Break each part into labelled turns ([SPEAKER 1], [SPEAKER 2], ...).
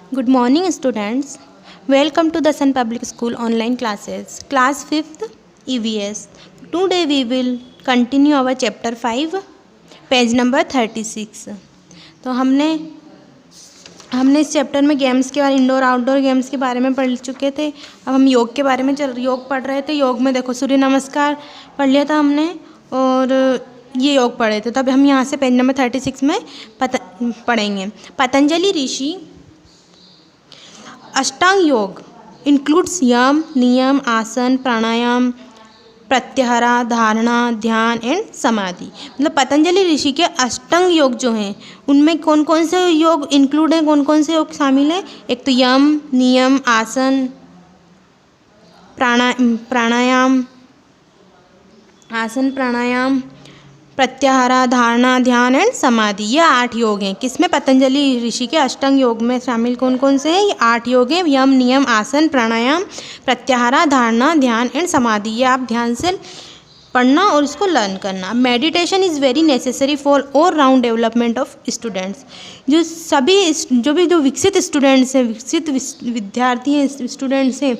[SPEAKER 1] Good morning, students. Welcome to the Sun Public School online classes, class 5th EVS. Today we will continue our chapter 5, page number 36. तो हमने इस chapter में games के बारे indoor outdoor games के बारे में पढ़ चुके थे. अब हम योग के बारे में योग पढ़ रहे थे. योग में देखो सूर्य नमस्कार पढ़ लिया था हमने और ये योग पढ़े थे. तब हम यहाँ से पेज नंबर 36 में पढ़ेंगे. पतंजलि ऋषि अष्टांग योग इंक्लूड्स यम, नियम, आसन, प्राणायाम, प्रत्याहार, धारणा, ध्यान एंड समाधि. मतलब पतंजलि ऋषि के अष्टांग योग जो हैं उनमें कौन कौन से योग इंक्लूड हैं, कौन कौन से योग शामिल हैं. एक तो यम, नियम, आसन, प्राणायाम, प्रत्याहार, धारणा, ध्यान एंड समाधि. ये 8 योग हैं. किसमें? पतंजलि ऋषि के अष्टांग योग में शामिल कौन कौन से हैं? ये 8 योग हैं. यम, नियम, आसन, प्राणायाम, प्रत्याहार, धारणा, ध्यान एंड समाधि. ये आप ध्यान से पढ़ना और इसको लर्न करना. Meditation is very necessary for all round development of students. जो विकसित स्टूडेंट्स हैं, विकसित विद्यार्थी हैं, स्टूडेंट्स हैं,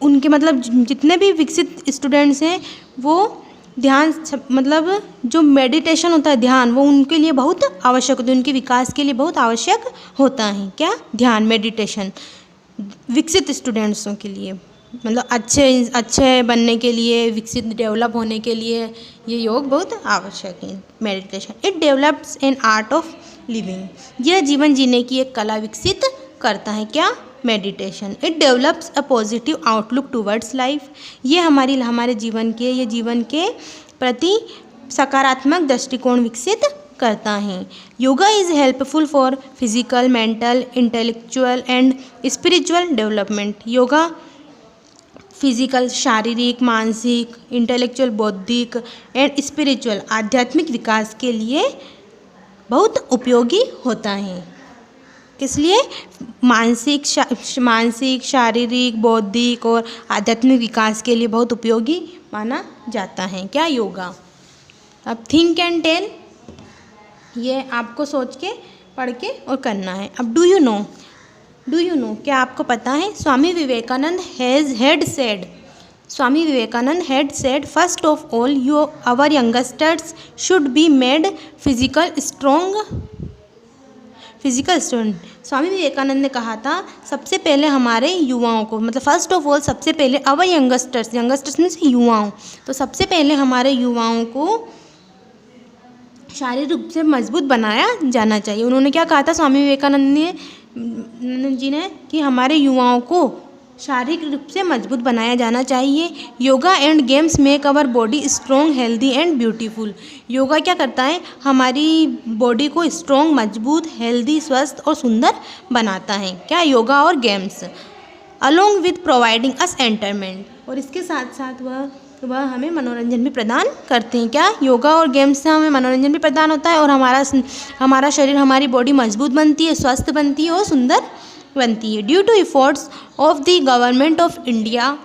[SPEAKER 1] उनके मतलब जितने भी विकसित स्टूडेंट्स हैं वो ध्यान मतलब जो मेडिटेशन होता है ध्यान, वो उनके लिए बहुत आवश्यक होता है, उनके विकास के लिए बहुत आवश्यक होता है. क्या? ध्यान, मेडिटेशन विकसित स्टूडेंट्सों के लिए, मतलब अच्छे बनने के लिए, विकसित डेवलप होने के लिए ये योग बहुत आवश्यक है. Meditation it develops an art of living. यह जीवन जीने की एक कला विकसित करता है. क्या? Meditation. It develops a positive outlook towards life. ये हमारे जीवन के प्रति सकारात्मक दृष्टिकोण विकसित करता है. Yoga is helpful for physical, mental, intellectual and spiritual development. Yoga physical शारीरिक, मानसिक, इंटेलेक्चुअल बौद्धिक एंड स्पिरिचुअल आध्यात्मिक विकास के लिए बहुत उपयोगी होता है. किस लिए? मानसिक, शारीरिक, बौद्धिक और आध्यात्मिक विकास के लिए बहुत उपयोगी माना जाता है. क्या? योगा. अब थिंक एंड टेल, ये आपको सोच के, पढ़ के और करना है. अब डू यू नो, क्या आपको पता है? Swami Vivekananda had said first of all our youngsters should be made physical strong. Swami Vivekananda ने कहा था सबसे पहले हमारे युवाओं को, मतलब फर्स्ट ऑफ ऑल सबसे पहले अवर यंगस्टर्स में से युवाओं, तो सबसे पहले हमारे युवाओं को शारीरिक रूप से मजबूत बनाया जाना चाहिए. उन्होंने क्या कहा था स्वामी विवेकानंद जी ने कि हमारे युवाओं को शारीरिक रूप से मजबूत बनाया जाना चाहिए. Yoga and games make our body strong, healthy and beautiful. Yoga क्या करता है? हमारी बॉडी को स्ट्रॉन्ग, मजबूत, हेल्दी, स्वस्थ और सुंदर बनाता है. क्या? योगा और games. Along with providing us entertainment. और इसके साथ साथ वह हमें मनोरंजन भी प्रदान करते हैं. क्या? योगा और गेम्स से हमें मनोरंजन भी प्रदान होता है और हमारा शरीर, हमारी बॉडी मजबूत बनती है, स्वस्थ बनती है और सुंदर बनती है. Due to efforts of the government of India,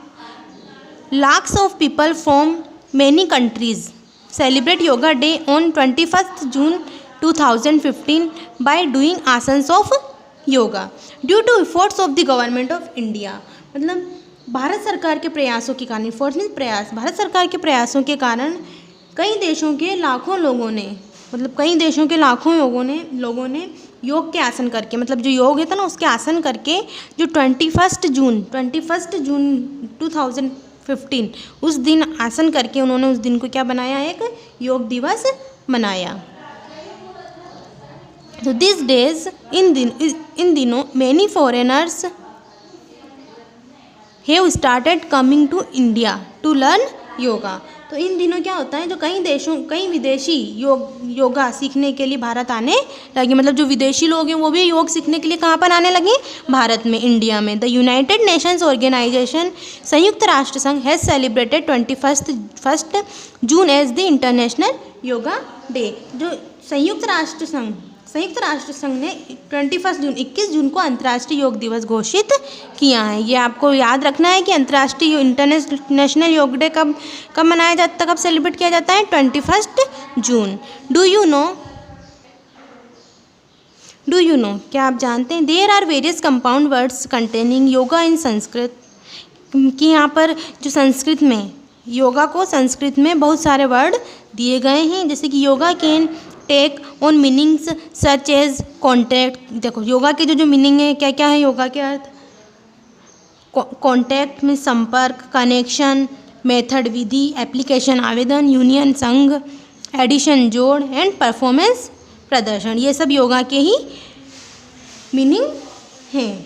[SPEAKER 1] lakhs of people from many countries celebrate yoga day on 21st June 2015 by doing asanas of yoga. Due to efforts of the government of India, मतलब भारत सरकार के प्रयासों के कारण, efforts means प्रयास, भारत सरकार के प्रयासों के कारण कई देशों के लाखों लोगों ने योग के आसन करके, मतलब जो योग है था ना उसके आसन करके, जो 21 जून 2015 उस दिन आसन करके उन्होंने उस दिन को क्या बनाया? एक योग दिवस मनाया. तो दिस डेज इन दिनों many foreigners have started coming to India to learn yoga. तो इन दिनों क्या होता है? जो कई विदेशी योगा सीखने के लिए भारत आने लगे. मतलब जो विदेशी लोग हैं वो भी योग सीखने के लिए कहाँ पर आने लगे? भारत में, इंडिया में. द यूनाइटेड नेशंस ऑर्गेनाइजेशन, संयुक्त राष्ट्र संघ, has celebrated 21 June as the international yoga day. जो संयुक्त राष्ट्र संघ ने 21 जून को अंतर्राष्ट्रीय योग दिवस घोषित किया है. ये आपको याद रखना है कि अंतर्राष्ट्रीय इंटरनेशनल योग डे कब मनाया जाता है, कब सेलिब्रेट किया जाता है? 21 जून. डू यू नो, क्या आप जानते हैं, there are various compound words containing yoga in Sanskrit, कि यहाँ पर जो संस्कृत में योगा को संस्कृत में बहुत सारे वर्ड दिए गए हैं, जैसे कि yoga can take on meanings such as contact. देखो योगा के जो मीनिंग है, क्या क्या है योगा के अर्थ, कॉन्टैक्ट में संपर्क, कनेक्शन, मेथड विधि, एप्लीकेशन आवेदन, यूनियन संघ, एडिशन जोड़, एंड परफॉर्मेंस प्रदर्शन, ये सब योगा के ही मीनिंग हैं,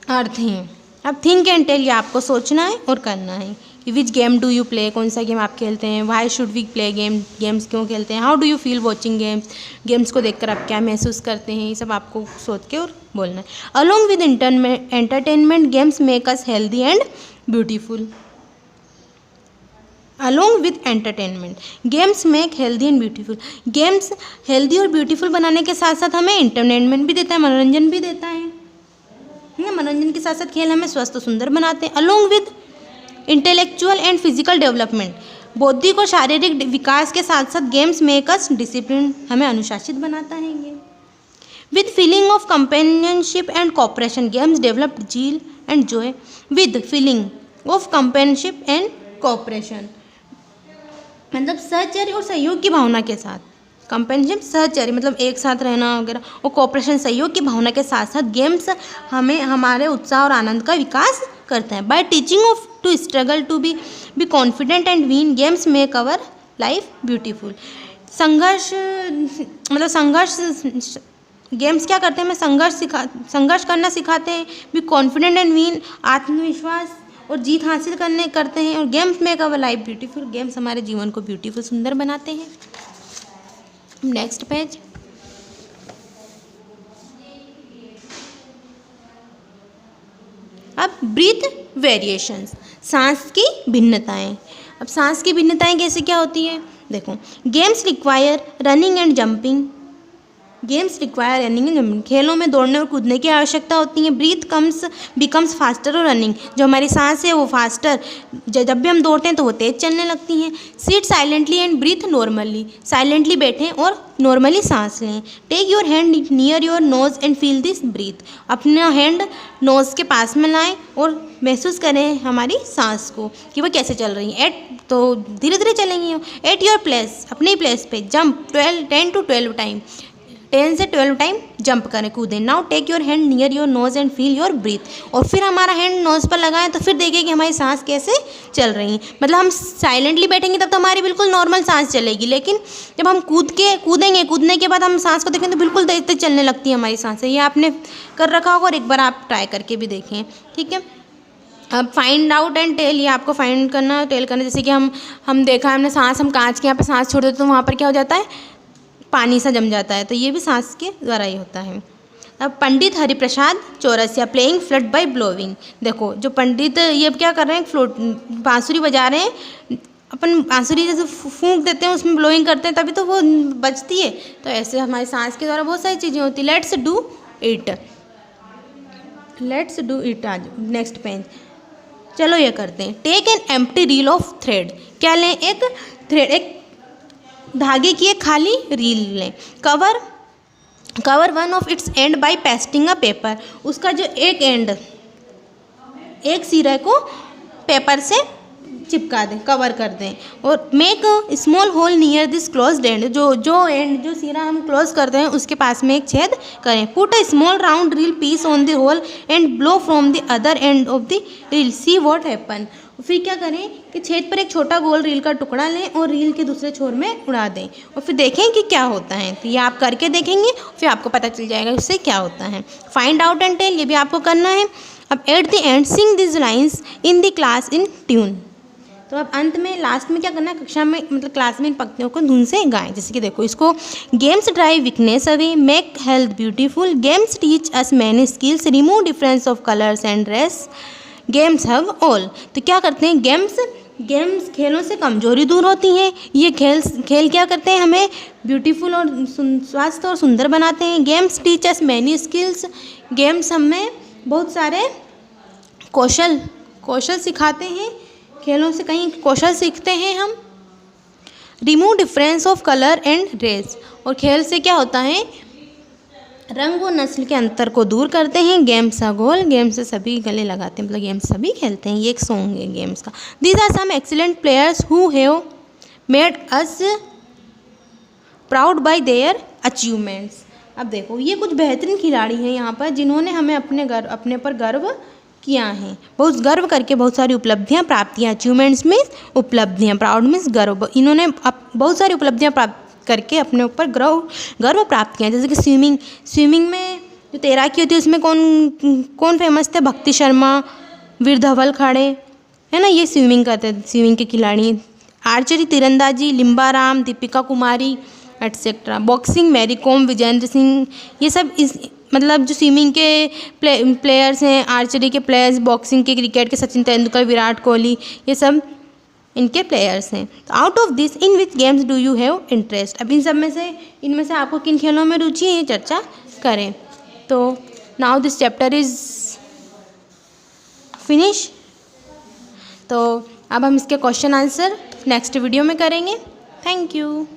[SPEAKER 1] अर्थ हैं। अब थिंक एंड टेल, ये आपको सोचना है और करना है कि which game do you play, कौन सा गेम आप खेलते हैं, why should we play games क्यों खेलते हैं, how do you feel watching games को देखकर आप क्या महसूस करते हैं, ये सब आपको सोच के और बोलना है। Along with entertainment games make us healthy and beautiful. Along with entertainment games make healthy and beautiful, games healthy और ब्यूटीफुल बनाने के साथ साथ हमें एंटरटेनमेंट भी देता है, मनोरंजन भी देता है ना, मनोरंजन के साथ साथ खेल हमें स्वस्थ और सुंदर बनाते हैं। Along with intellectual and physical development, बौद्धिक और शारीरिक विकास के साथ साथ गेम्स मेक अस डिसिप्लिन, हमें अनुशासित बनाता है ये। With feeling of companionship and cooperation games develop zeal and joy, with feeling of companionship and cooperation, मतलब सहचर्य और सहयोग की भावना के साथ, कंपेनियनशिप सहचर्य मतलब एक साथ रहना वगैरह, और कॉपरेशन सहयोग की भावना के साथ साथ गेम्स हमें हमारे उत्साह और आनंद का विकास करते हैं। By teaching of to struggle to be confident and win, games make our life beautiful. संघर्ष मतलब संघर्ष, गेम्स क्या करते हैं, हमें संघर्ष करना सिखाते हैं, बी कॉन्फिडेंट एंड विन, आत्मविश्वास और जीत हासिल करते हैं, और games make our life beautiful, games हमारे जीवन को ब्यूटीफुल सुंदर बनाते हैं। नेक्स्ट पेज, अब ब्रीथ वेरिएशंस, सांस की भिन्नताएं। अब सांस की भिन्नताएं कैसे क्या होती है, देखो games require running and jumping, games require running and jumping, खेलों में दौड़ने और कूदने की आवश्यकता होती है। ब्रीथ बिकम्स फास्टर और रनिंग, जो हमारी सांस है वो फास्टर, जब भी हम दौड़ते हैं तो वो तेज चलने लगती हैं। Sit silently and breathe normally, silently बैठें और नॉर्मली सांस लें। Take your hand near your nose and feel this breath, अपना हैंड नोज के पास में लाएं और महसूस करें हमारी सांस को कि वह कैसे चल रही है। तो धीरे धीरे चलेंगी। एट योर प्लेस, अपने प्लेस पे जंप 10 to 12 टाइम, 10 से 12 टाइम जंप करें, कूदें। Now take your hand near your nose and feel your breath, और फिर हमारा हैंड नोज पर लगाएं तो फिर देखें कि हमारी सांस कैसे चल रही है। मतलब हम साइलेंटली बैठेंगे तब तो हमारी बिल्कुल नॉर्मल सांस चलेगी, लेकिन जब हम कूदेंगे, कूदने के बाद हम सांस को देखें तो बिल्कुल तेज तेज चलने लगती है हमारी सांसें। ये आपने कर रखा होगा और एक बार आप ट्राई करके भी देखें, ठीक है। अब फाइंड आउट एंड टेल, ये आपको फाइंड करना टेल करना, जैसे कि हम देखा हमने सांस, हम कांच के यहाँ पर सांस छोड़ देते तो वहाँ पर क्या हो जाता है, पानी सा जम जाता है, तो ये भी सांस के द्वारा ही होता है। अब Pandit Hariprasad Chaurasia playing flute by blowing, देखो जो पंडित ये क्या कर रहे हैं, फ्लूट बांसुरी बजा रहे हैं, अपन बांसुरी जैसे फूंक देते हैं उसमें ब्लोइंग करते हैं तभी तो वो बजती है, तो ऐसे हमारी सांस के द्वारा बहुत सारी चीज़ें होती है। लेट्स डू इट आज नेक्स्ट पेज, चलो ये करते हैं। Take an empty reel of thread, क्या लें, एक धागे की एक खाली रील लें। Cover one of its and by pasting a paper, उसका जो एक एंड, एक सिरे को पेपर से चिपका दें, कवर कर दें। और make a small hole near this closed end, जो सिरा हम क्लोज करते हैं उसके पास में एक छेद करें। Put a small round reel piece on the hole and blow from the other end of the reel, see what happen. फिर क्या करें कि छेद पर एक छोटा गोल रील का टुकड़ा लें और रील के दूसरे छोर में उड़ा दें, और फिर देखें कि क्या होता है। तो ये आप करके देखेंगे, फिर आपको पता चल जाएगा इससे क्या होता है। फाइंड आउट एंड टेल, ये भी आपको करना है। अब at the end Singh this lines in the class in tune, तो अब अंत में लास्ट में क्या करना है, कक्षा में मतलब क्लास में इन पंक्तियों को धुन से गाएं। जैसे कि देखो इसको, games drive weakness away, make health beautiful, games teach us many skills, remove difference of colours and race, games have all. तो क्या करते हैं, गेम्स खेलों से कमजोरी दूर होती हैं। ये खेल क्या करते हैं, हमें ब्यूटीफुल और स्वास्थ्य और सुंदर बनाते हैं। Games teach us many skills, games हमें बहुत सारे कौशल सिखाते हैं, खेलों से कहीं कौशल सीखते हैं हम। Remove difference of colour and race, और खेल से क्या होता है, रंग व नस्ल के अंतर को दूर करते हैं। गेम सा गोल, गेम से सभी गले लगाते हैं, मतलब गेम सभी खेलते हैं। ये एक सॉन्ग है गेम्स का। These are some excellent players who have made us proud by their achievements. अब देखो ये कुछ बेहतरीन खिलाड़ी हैं यहाँ पर जिन्होंने हमें अपने पर गर्व किया है। बहुत गर्व करके बहुत सारी उपलब्धियाँ प्राप्त की। अचीवमेंट्स मीन्स उपलब्धियाँ, प्राउड मीन्स गर्व। इन्होंने बहुत सारी उपलब्धियाँ प्राप्त करके अपने ऊपर गर्व प्राप्त किया। जैसे कि स्विमिंग में जो तैराकी होती है उसमें कौन फेमस थे? भक्ति शर्मा, वीर धवल खाड़े, है ना, ये स्विमिंग करते थे, स्विमिंग के खिलाड़ी। आर्चरी तीरंदाजी Limbaram, Deepika Kumari etcetera. Boxing Mary Kom, Vijender Singh, ये सब इस मतलब जो स्विमिंग के प्लेयर्स हैं, आर्चरी के प्लेयर्स, बॉक्सिंग के, क्रिकेट के सचिन तेंदुलकर, विराट कोहली, ये सब इनके प्लेयर्स हैं। तो out of this in which games do you have interest? अब इन सब में से इनमें से आपको किन खेलों में रुचि है, ये चर्चा करें। तो now this chapter is finish. तो अब हम इसके क्वेश्चन आंसर नेक्स्ट वीडियो में करेंगे। Thank you.